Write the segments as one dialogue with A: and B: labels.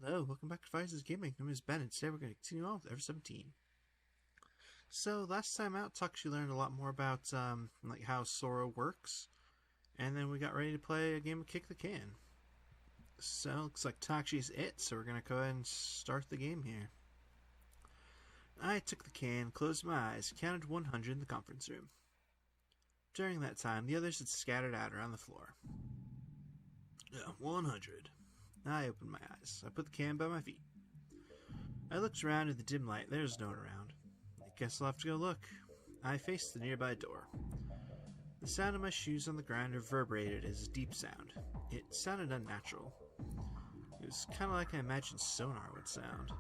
A: Hello, welcome back to Vices Gaming. My name is Ben, and today we're going to continue on with Ever17. So, last time out, Takeshi learned a lot more about like how Sora works, and then we got ready to play a game of Kick the Can. So, looks like Takeshi's it, so we're going to go ahead and start the game here. I took the can, closed my eyes, counted 100 in the conference room. During that time, the others had scattered out around the floor. 100. I opened my eyes. I put the can by my feet. I looked around in the dim light. There was no one around. I guess I'll have to go look. I faced the nearby door. The sound of my shoes on the ground reverberated as a deep sound. It sounded unnatural. It was kind of like I imagined sonar would sound.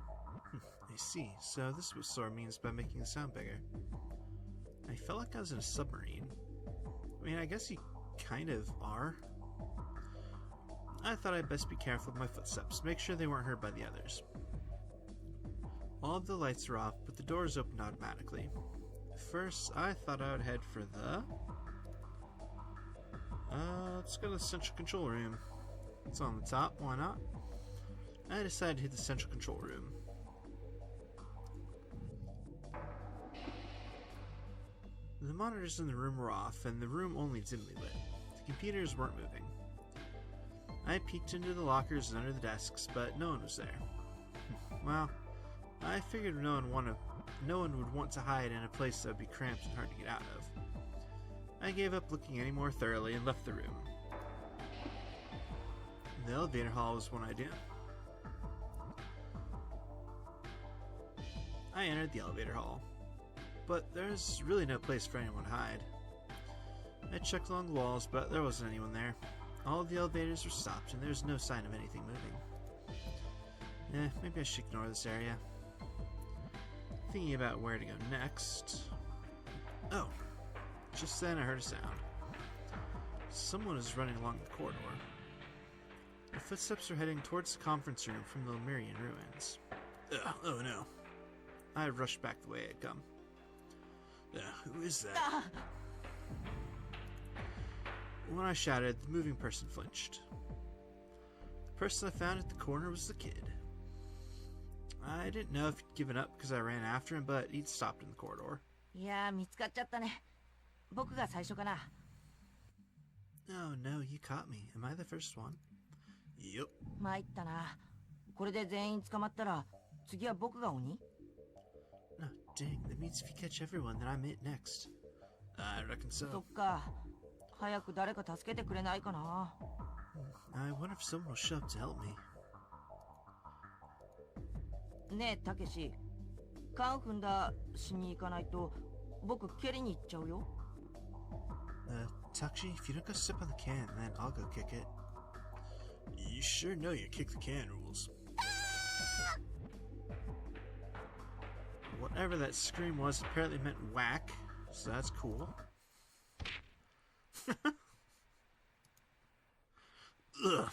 A: I see. So this is what Sora means by making the sound bigger. I felt like I was in a submarine. I mean, I guess you kind of are. I thought I'd best be careful with my footsteps, make sure they weren't heard by the others. All of the lights were off, but the doors opened automatically. First, I thought I would head for the... let's go to the central control room. It's on the top, why not? I decided to hit the central control room. The monitors in the room were off, and the room only dimly lit. The computers weren't moving. I peeked into the lockers and under the desks, but no one was there. Well, I figured no one would want to hide in a place that would be cramped and hard to get out of. I gave up looking any more thoroughly and left the room. The elevator hall was one idea. I entered the elevator hall, but there's really no place for anyone to hide. I checked along the walls, but there wasn't anyone there. All of the elevators were stopped, and there was no sign of anything moving. Maybe I should ignore this area. Thinking about where to go next... Oh, just then I heard a sound. Someone was running along the corridor. The footsteps were heading towards the conference room from the Lemurian ruins. Oh no. I rushed back the way I had come. Who is that? When I shouted, the moving person flinched. The person I found at the corner was the kid. I didn't know if he'd given up because I ran after him, but he'd stopped in the corridor. Oh no, you caught me. Am I the first one? Yep. Oh dang, that means if you catch everyone, then I'm it next. I reckon so. I wonder if someone will show up to help me. Takeshi, if you don't go sip on the can, then I'll go kick it. You sure know your kick the can rules. Whatever that scream was apparently meant whack, so that's cool. Ugh.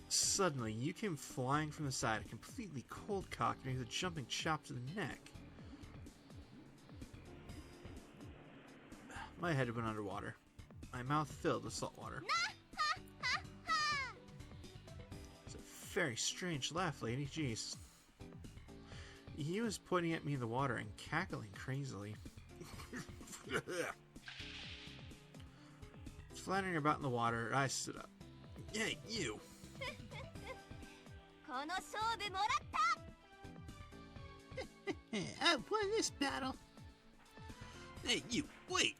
A: Suddenly, you came flying from the side, a completely cold cock with a jumping chop to the neck. My head went underwater. My mouth filled with salt water. It's a very strange laugh, lady. Jeez. He was pointing at me in the water and cackling crazily. Flattering about in the water, I stood up. Hey, you! I won this battle! Hey, you, wait!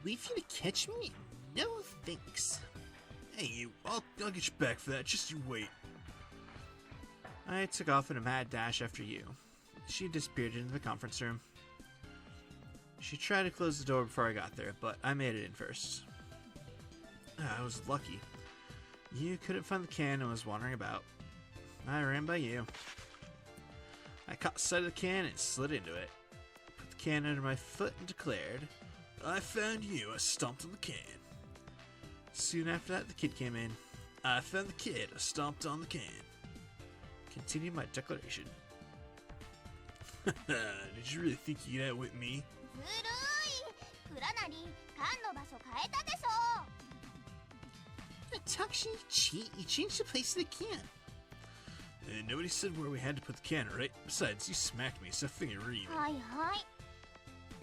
A: Wait for you to catch me? No thanks. Hey, you, I'll get you back for that, just you wait. I took off in a mad dash after you. She disappeared into the conference room. She tried to close the door before I got there, but I made it in first. I was lucky. You couldn't find the can and was wandering about. I ran by you. I caught sight of the can and slid into it. Put the can under my foot and declared, I found you, I stomped on the can. Soon after that, the kid came in. I found the kid, I stomped on the can. Continued my declaration. Did you really think you could outwit me? Takushi, you cheat. You changed the place of the can. Nobody said where we had to put the can, right? Besides, you smacked me, so I figure you're even.
B: はいはい。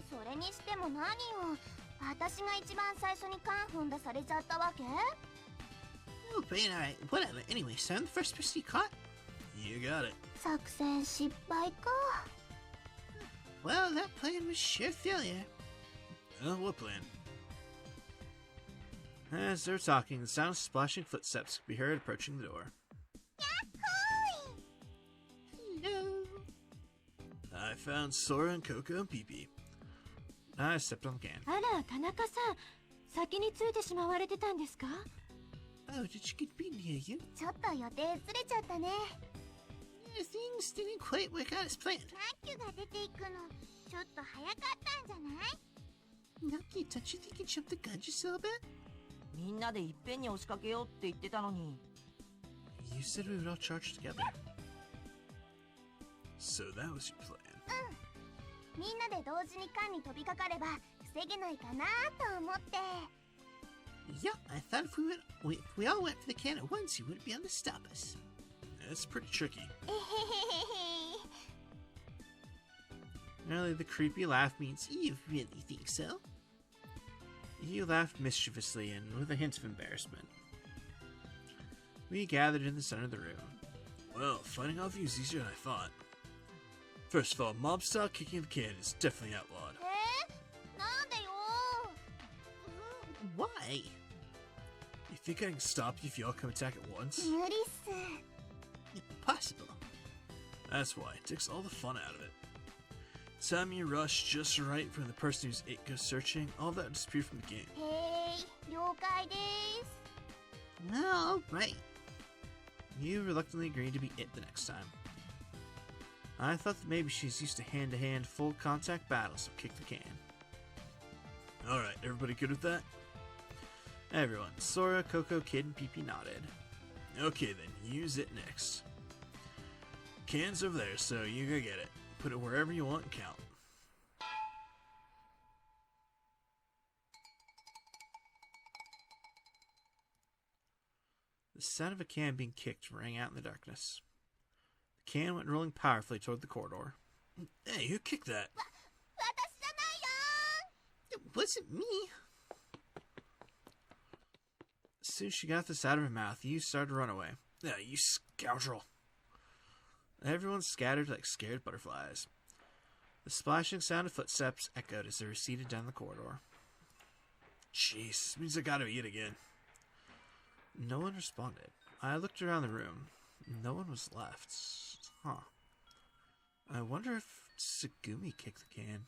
B: それにしても何よ。私が一番最初に缶踏んだされちゃったわけ?
A: Oh, but alright, whatever. Anyway, so I'm the first person you caught? You got it.
B: 作戦失敗か.
A: Well, that plan was sheer failure. What plan? As they were talking, the sound of splashing footsteps could be heard approaching the door. Hello. I found Sora and Coco and Pee-Pee. I stepped on the can.
B: あら、田中さん。先に着いてしまわれてたんですか?
A: Oh, did you get beaten here, you?
B: ちょっと予定ずれちゃったね。
A: Things didn't quite work out as planned.
B: サンキュが出ていくの、ちょっと早かったんじゃない?
A: Nucky, don't you think you jumped the gun just a little bit?
C: みんなでいっぺんに押しかけようって言ってたのに。
A: You said we would all charge together. So that was your plan.
B: みんなで同時に缶に飛びかかれば防げないかなと思って。
A: Yeah, I thought if we all went for the can at once, you wouldn't be able to stop us. That's pretty tricky. Really, the creepy laugh means you really think so? You laughed mischievously and with a hint of embarrassment. We gathered in the center of the room. Well, fighting off you is easier than I thought. First of all, mob style kicking the can is definitely outlawed.
B: なんでよ?
A: Why? You think I can stop you if you all come attack at once?
B: 無理っす。
A: Impossible. That's why it takes all the fun out of it. Time you rush just right from the person whose it goes searching, all that will disappear from the game.
B: へーい、了解です。
A: All right. You reluctantly agreed to be it the next time. I thought that maybe she's used to hand-to-hand full contact battles, so kick the can. Alright, everybody good with that? Everyone. Sora, Coco, Kid, and Pee-Pee nodded. Okay then, use it next. Can's over there, so you go get it. Put it wherever you want and count. The sound of a can being kicked rang out in the darkness. The can went rolling powerfully toward the corridor. Hey, who kicked that?
B: 私じゃないよ.
A: It wasn't me. As soon as she got this out of her mouth, you started to run away. Yeah, you scoundrel. Everyone scattered like scared butterflies. The splashing sound of footsteps echoed as they receded down the corridor. Jeez, this means I gotta eat again. No one responded. I looked around the room. No one was left. Huh. I wonder if Tsugumi kicked the can.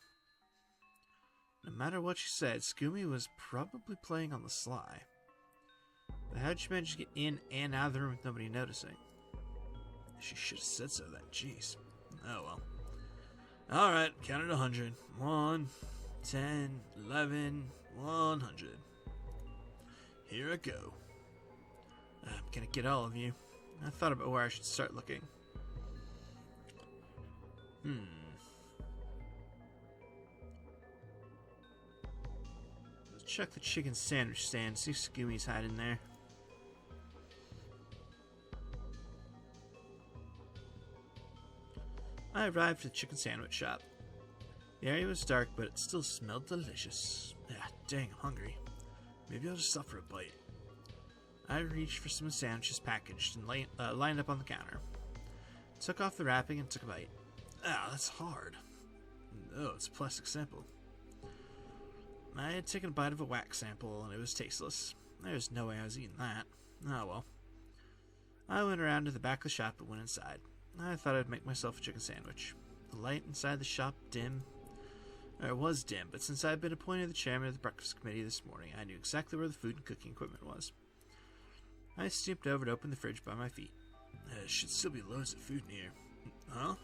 A: No matter what she said, Tsugumi was probably playing on the sly. But how'd she manage to get in and out of the room with nobody noticing? She should have said so then, jeez. Oh well. Alright, count at 100. 1, 10, 11, 100. Here I go. I'm gonna get all of you. I thought about where I should start looking. Let's check the chicken sandwich stand, see if Skumi's hiding there. I arrived at the chicken sandwich shop. The area was dark, but it still smelled delicious. Ah, dang, I'm hungry. Maybe I'll just stop for a bite. I reached for some sandwiches packaged and lined up on the counter. Took off the wrapping and took a bite. Ah, that's hard. Oh, it's a plastic sample. I had taken a bite of a wax sample and it was tasteless. There's no way I was eating that. Oh well. I went around to the back of the shop and went inside. I thought I'd make myself a chicken sandwich. The light inside the shop was dim, but since I'd been appointed the chairman of the breakfast committee this morning, I knew exactly where the food and cooking equipment was. I stooped over to open the fridge by my feet. There should still be loads of food in here. Huh?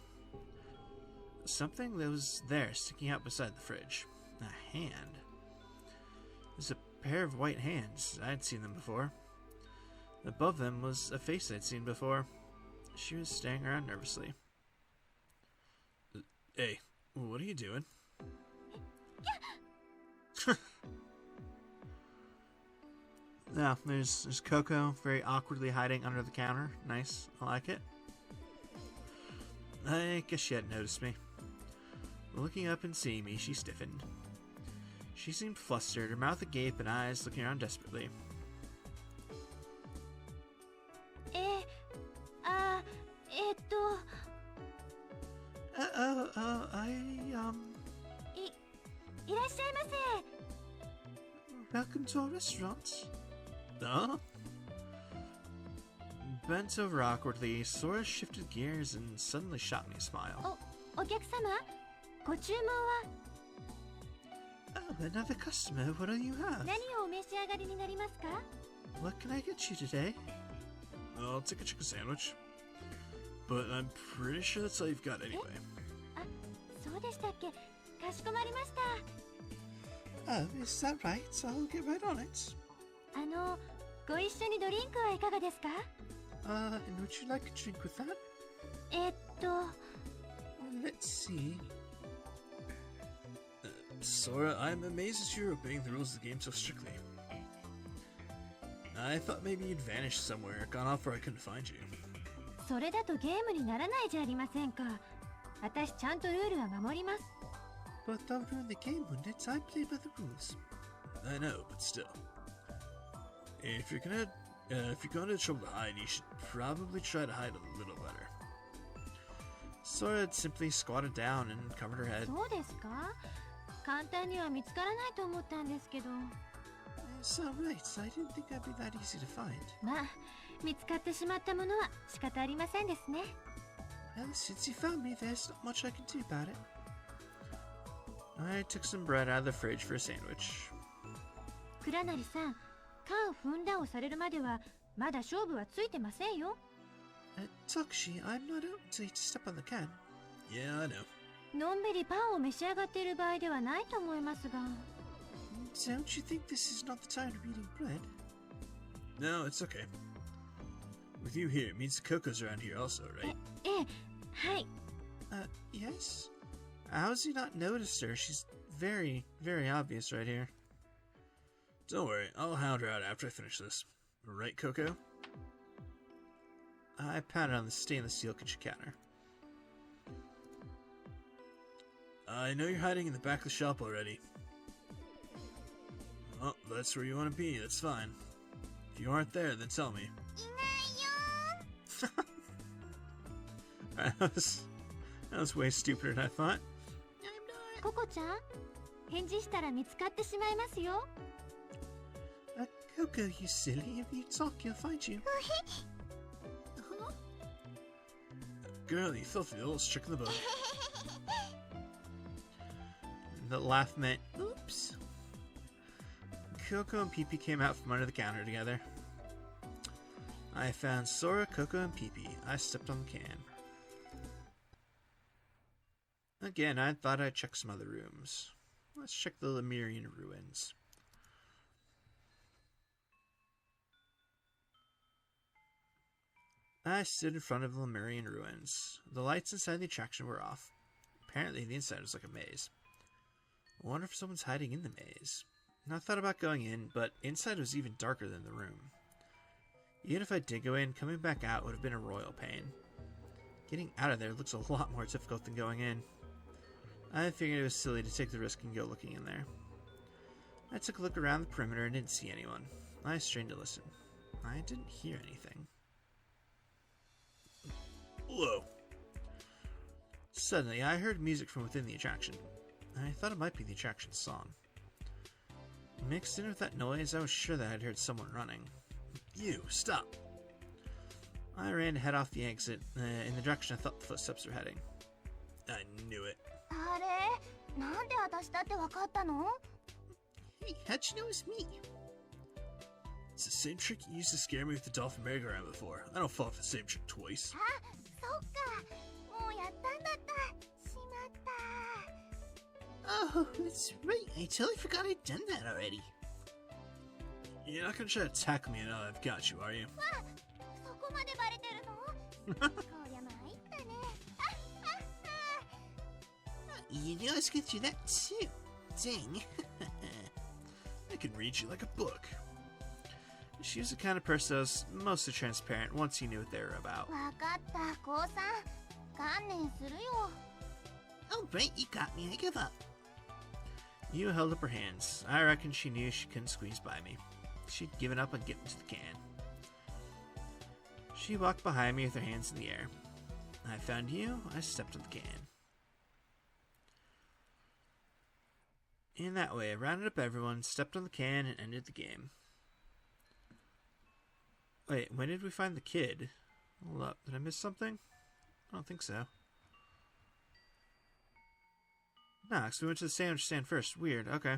A: Something that was there sticking out beside the fridge. A hand. It was a pair of white hands. I'd seen them before. Above them was a face I'd seen before. She was staring around nervously. Hey, what are you doing? Now, there's Coco very awkwardly hiding under the counter. Nice. I like it. I guess she hadn't noticed me. Looking up and seeing me, she stiffened. She seemed flustered, her mouth agape and eyes looking around desperately. Welcome to our restaurant. Bent over awkwardly, Sora shifted gears and suddenly shot me a smile.
B: Oh,
A: another customer. What do you have? What can I get you today? I'll take a chicken sandwich. But I'm pretty sure that's all you've got anyway. Oh, is that right? I'll get right on it. And would you like a drink with that? Let's see. Sora, I'm amazed that you're obeying the rules of the game so strictly. I thought maybe you'd vanished somewhere, gone off where I couldn't find you. But that would ruin the game, wouldn't it? I play by the rules. I know, but still. If you're going to trouble to hide, you should probably try to hide a little better. Sora had simply squatted down and covered her head. It's alright, I didn't think I'd be that easy to find. Well, since you found me, there's not much I can do about it. I took some bread out of the fridge for a sandwich. Tokushi, I'm not out until you step on the can. Yeah, I know. Don't you think this is not the time to be eating bread? No, it's okay. With you here, it means the Coco's around here also, right? Yes? How's he not noticed her? She's very, very obvious right here. Don't worry, I'll hound her out after I finish this. Right, Coco? I pounded on the stainless steel kitchen counter. I know you're hiding in the back of the shop already. Oh, that's where you want to be, that's fine. If you aren't there, then tell me. That was way stupider than I thought. I'm not. Coco, you silly. If you talk, he'll find you. Girl, you filthy little trick in the book. The laugh meant, oops. Coco and Pee-Pee came out from under the counter together. I found Sora, Coco, and Pee-Pee. I stepped on the can. Again, I thought I'd check some other rooms. Let's check the Lemurian ruins. I stood in front of the Lemurian ruins. The lights inside the attraction were off. Apparently, the inside was like a maze. I wonder if someone's hiding in the maze. I thought about going in, but inside was even darker than the room. Even if I did go in, coming back out would have been a royal pain. Getting out of there looks a lot more difficult than going in. I figured it was silly to take the risk and go looking in there. I took a look around the perimeter and didn't see anyone. I strained to listen. I didn't hear anything. Whoa. Suddenly, I heard music from within the attraction. I thought it might be the attraction's song. Mixed in with that noise, I was sure that I'd heard someone running. You, stop! I ran to head off the exit, in the direction I thought the footsteps were heading. I knew it. Hey, how'd you know it's me? It's the same trick you used to scare me with the dolphin merry-go-round before. I don't fall for the same trick twice. Oh, that's right. I totally forgot I'd done that already. You're not gonna try to tackle me now I've got you, are you? You know I was going through that too. dang. I can read you like a book. She was the kind of person that was mostly transparent once you knew what they were about.
B: わかった、高さん。観念するよ。
A: Alright, you got me. I give up. You held up her hands. I reckon she knew she couldn't squeeze by me. She'd given up on getting to the can. She walked behind me with her hands in the air. I found you. I stepped on the can. In that way, I rounded up everyone, stepped on the can, and ended the game. Wait, when did we find the kid? Hold up, did I miss something? I don't think so. No, because we went to the sandwich stand first. Weird, okay.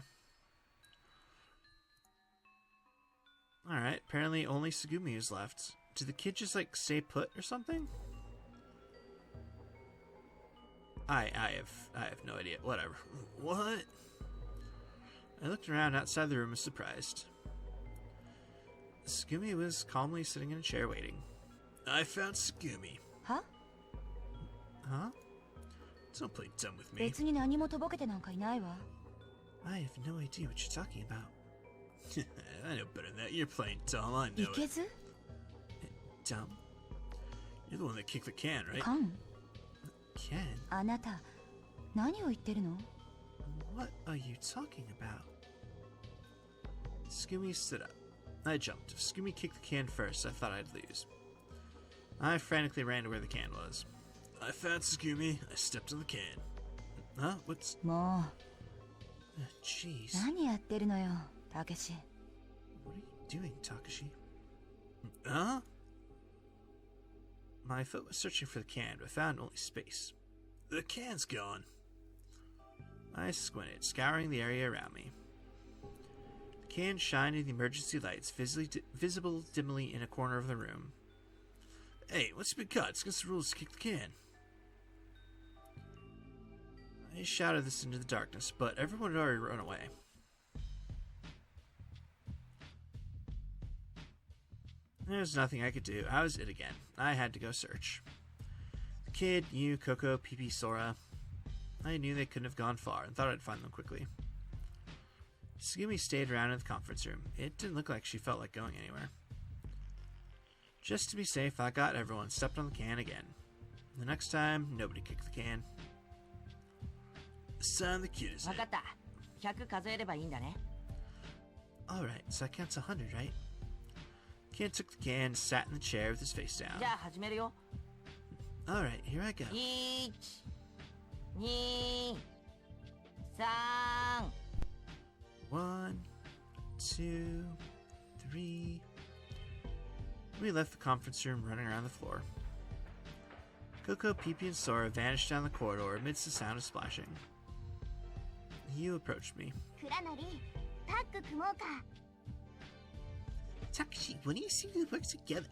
A: Alright, apparently only Sugumi is left. Did the kid just, like, stay put or something? I have no idea. Whatever. What? I looked around outside the room and was surprised. Sugumi was calmly sitting in a chair waiting. I found Sugumi.
C: Huh?
A: Huh? Don't play dumb with me.
C: 別に何もとぼけてなんかいないわ。
A: I have no idea what you're talking about. I know better than that. You're playing dumb. I know
C: いけ
A: it.
C: ず
A: Dumb? You're the one that kicked the can, right?
C: カン
A: Can?
C: あなた、何を言ってるの
A: What are you talking about? Sugumi stood up. I jumped. If Sugumi kicked the can first, I thought I'd lose. I frantically ran to where the can was. I found Sugumi. I stepped on the can. Huh? What's...
C: も
A: Jeez.
C: う、何やってるのよ、たけし。
A: What are you doing, Takashi? Huh? My foot was searching for the can, but found only space. The can's gone. I squinted, scouring the area around me. The can shined in the emergency lights, visible dimly in a corner of the room. Hey, what's been cut? It's against the rules to kick the can. I shouted this into the darkness, but everyone had already run away. There was nothing I could do. I was it again. I had to go search. The kid, you, Coco, PP, Sora. I knew they couldn't have gone far and thought I'd find them quickly. Sugumi stayed around in the conference room. It didn't look like she felt like going anywhere. Just to be safe, I got everyone, stepped on the can again. The next time, nobody kicked the can. This time the kid is
C: わ
A: it.
C: かった。100数えればいいんだね。
A: Alright, so that counts 100, right? Kid took the can and sat in the chair with his face down.
C: じゃあ始めるよ。
A: Alright, here I go.
C: 1、2、3。
A: 1, 2, 3. We left the conference room running around the floor. Coco, Peepee, and Sora vanished down the corridor amidst the sound of splashing. You approached me.
B: クラナリ、タッグ組もうか。
A: Takashi, when do you see we work together?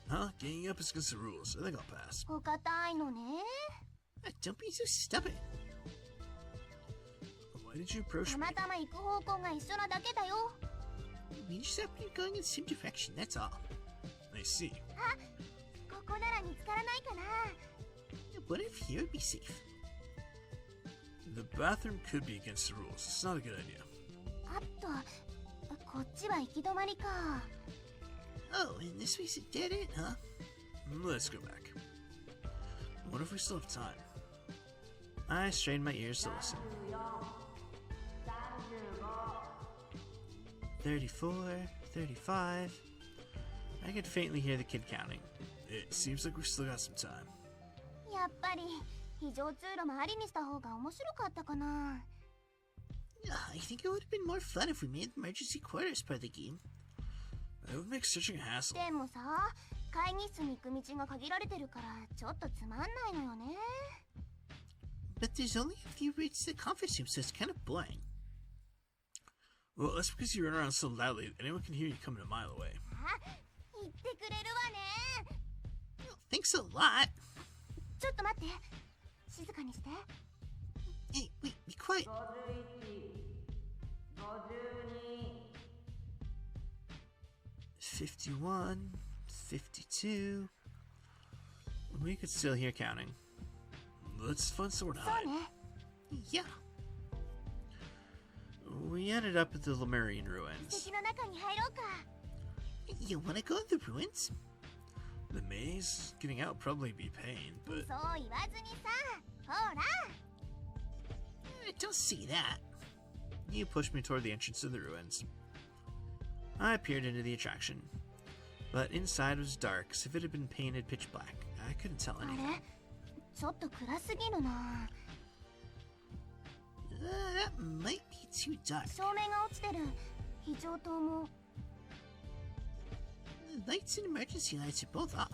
A: Huh? Ganging up is against the rules. I think I'll pass.
B: お堅いのね。
A: Don't be so stubborn. Why did you approach
B: た
A: me?
B: またま行く方向が一緒なだけだよ。
A: We just happen to be going in the same direction, that's all. I see.
B: あ、ここなら見つからないかな。
A: What if here would be safe? The bathroom could be against the rules. It's not a good idea.
B: あっと、こっちは行き止まりか。
A: Oh, and this way's a dead end, huh? Let's go back. What if we still have time? I strained my ears to listen. 34, 35. I could faintly hear the kid counting. It seems like we've still got some time.
B: やっぱり非常通路もありにした方が面白かったかな。
A: I think it would have been more fun if we made the emergency quarters part of the game. That would make searching a hassle.
B: でもさ、会議室に行く道が限られてるからちょっとつまんないのよね。
A: But there's only a few routes to the conference room, so it's kind of boring. Well, that's because you run around so loudly that anyone can hear you coming a mile away.
B: あ、言ってくれるわね。
A: Thanks a lot.
B: ちょっと待って。静かにして。
A: Hey, wait, be quiet. 51, 52. We could still hear counting. Let's find somewhere to
B: そう
A: hide.
B: ね。
A: Yeah. We ended up at the Lemurian
B: 遺
A: ruins.
B: 跡の中に入ろうか。
A: You wanna go to the ruins? The maze? Getting out would probably be pain, but
B: そう言わずにさ、ほら。
A: I don't see that. You pushed me toward the entrance of the ruins. I peered into the attraction, but inside was dark as if it had been painted pitch black. I couldn't tell
B: あれ
A: anything.
B: ちょっと暗すぎるな。
A: That might be too dark.
B: 照明が落ちてる。非常灯も。
A: The lights and emergency lights are both off.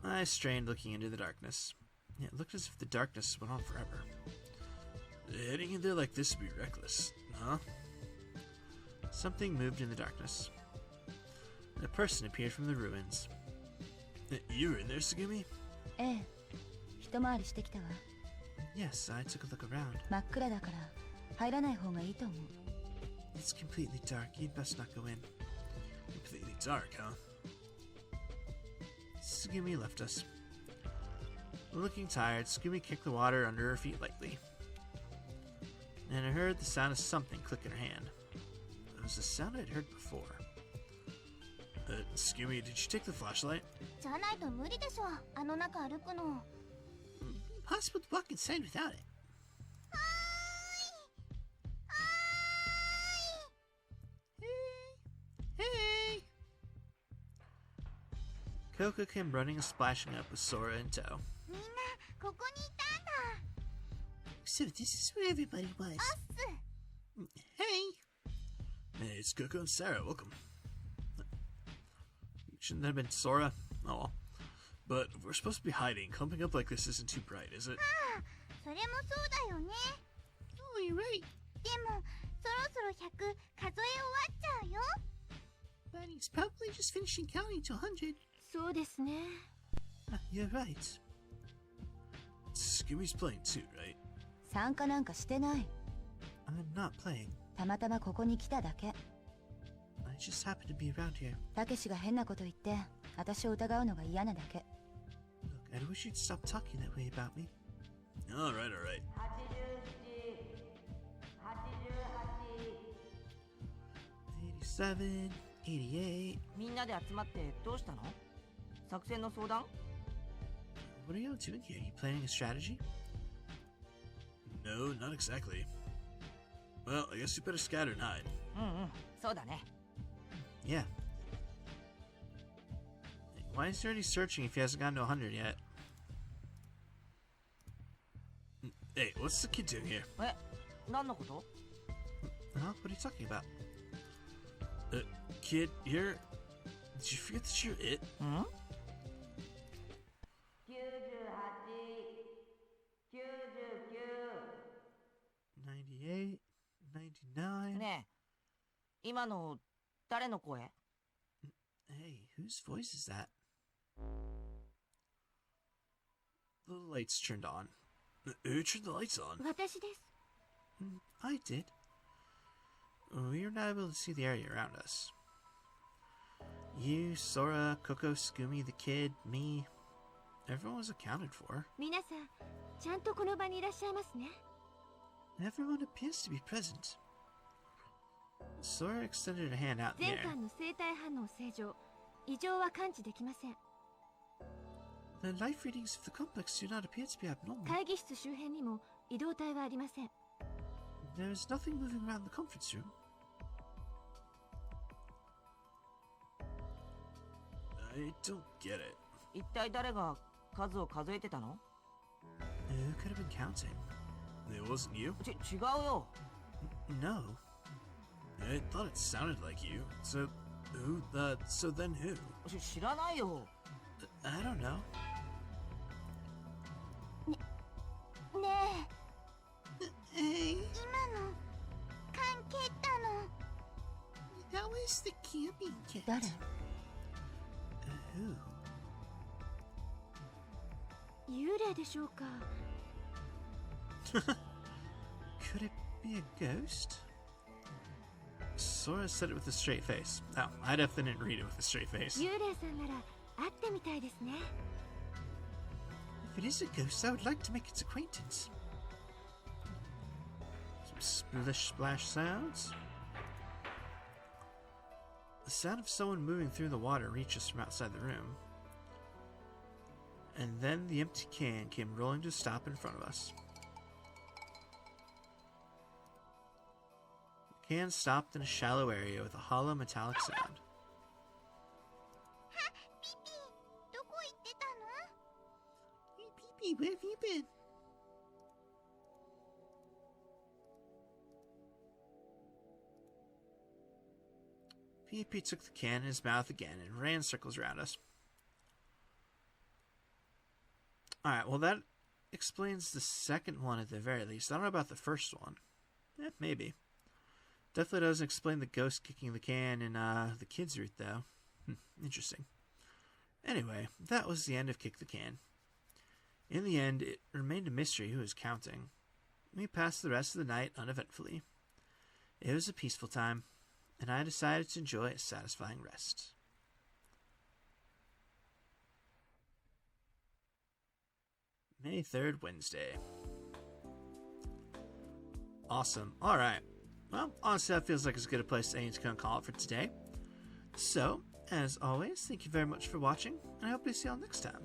A: I strained looking into the darkness. It looked as if the darkness went on forever. Heading in there like this would be reckless, huh? Something moved in the darkness. A person appeared from the ruins. You were in there, Sugumi?
D: ええ、一回りしてきたわ。
A: Yes, I took a look around.
D: 真っ暗だから入らない方がいいと思う。
A: It's completely dark. You'd best not go in. Completely dark, huh? Sugumi left us. Looking tired, Sugumi kicked the water under her feet lightly. And I heard the sound of something click in her hand. It was a sound I'd heard before. Sugumi, did you take the flashlight?
B: じゃないと無理でしょ。あの中歩くの。
A: Possible to walk inside without it. Hey! Coco came running and splashing up with Sora in tow.
B: みんなここにいたんだ。
A: So this is where everybody was.
B: おっす。
A: Hey! Hey, it's Coco and Sarah. Welcome. Shouldn't that have been Sora? Oh well. But if we're supposed to be hiding, clumping up like this isn't too bright, is it?
B: ああ、それもそうだよね。
A: Oh, you're right.
B: でも、そろそろ100数え終わっちゃうよ。
A: But he's probably just finishing counting to 100.
B: そうですね。
A: You're right. Scooby's playing too, right?
D: 参加なんかしてない。
A: I'm not playing.
D: たまたまここに来ただけ。
A: I just happen to be around here.
D: たけしが変なこと言って、私を疑うのが嫌なだけ。
A: Look, I wish you'd stop talking that way about me. Alright, alright. 87, 88.
C: みんなで集まってどうしたの？作戦の相談？
A: What are you all doing here? You planning a strategy? No, not exactly. Well, I guess you better scatter and hide.
C: うんうん、そうだね。
A: Yeah. Why is he already searching if he hasn't gotten to 100 yet? Hey, what's the kid doing here?
C: え、何のこと？
A: Huh? What are you talking about? Kid, you're... Did you forget that you're it?
C: ん
A: 98, 99...
C: ねえ、今の誰の声？
A: Hey, whose voice is that? The lights turned on. Who turned the lights on?
B: 私です。
A: I did. We were not able to see the area around us. You, Sora, Coco, Scoomy, the kid, me... Everyone was accounted for.
B: 皆さん、ちゃんとこの場にいらっしゃいますね。
A: Everyone appears to be present. Sora extended a hand out in the
B: 前
A: air.
B: 回の生体反応正常。異常は感知できません。
A: The life readings of the complex do not appear to be abnormal.
B: 会議室周辺にも移動体はありません。
A: There is nothing moving around the conference room. I don't get it.
C: 一体誰が数を数えてたの？
A: Who could have been counting? It wasn't you?
C: 違うよ。
A: No. I thought it sounded like you. So, so then who?
C: 知らないよ。
A: I don't know.
B: ねえ、
A: Hey,
B: 今の関係ったの。
A: that was the camping kid.
D: 誰？
A: Who?
B: 幽霊でしょうか。
A: Could it be a ghost? Sora said it with a straight face. Oh, I definitely didn't read it with a straight face.
B: 幽霊さんなら会ってみたいですね。
A: If it is a ghost, I would like to make its acquaintance. splish splash sounds. The sound of someone moving through the water reached us from outside the room. And then the empty can came rolling to a stop in front of us. The can stopped in a shallow area with a hollow metallic sound.
B: Hey,
A: Pee-pee, where have you been? Pee-pee took the can in his mouth again and ran circles around us. Alright, well that explains the second one at the very least. I don't know about the first one. Maybe. Definitely doesn't explain the ghost kicking the can in the kids' route, though. Interesting. Anyway, that was the end of Kick the Can. In the end, it remained a mystery who was counting. We passed the rest of the night uneventfully. It was a peaceful time, and I decided to enjoy a satisfying rest. May 3rd, Wednesday. Awesome. Alright. Well, honestly, that feels like as good a place as any to call it for today. So, as always, thank you very much for watching, and I hope to see you all next time.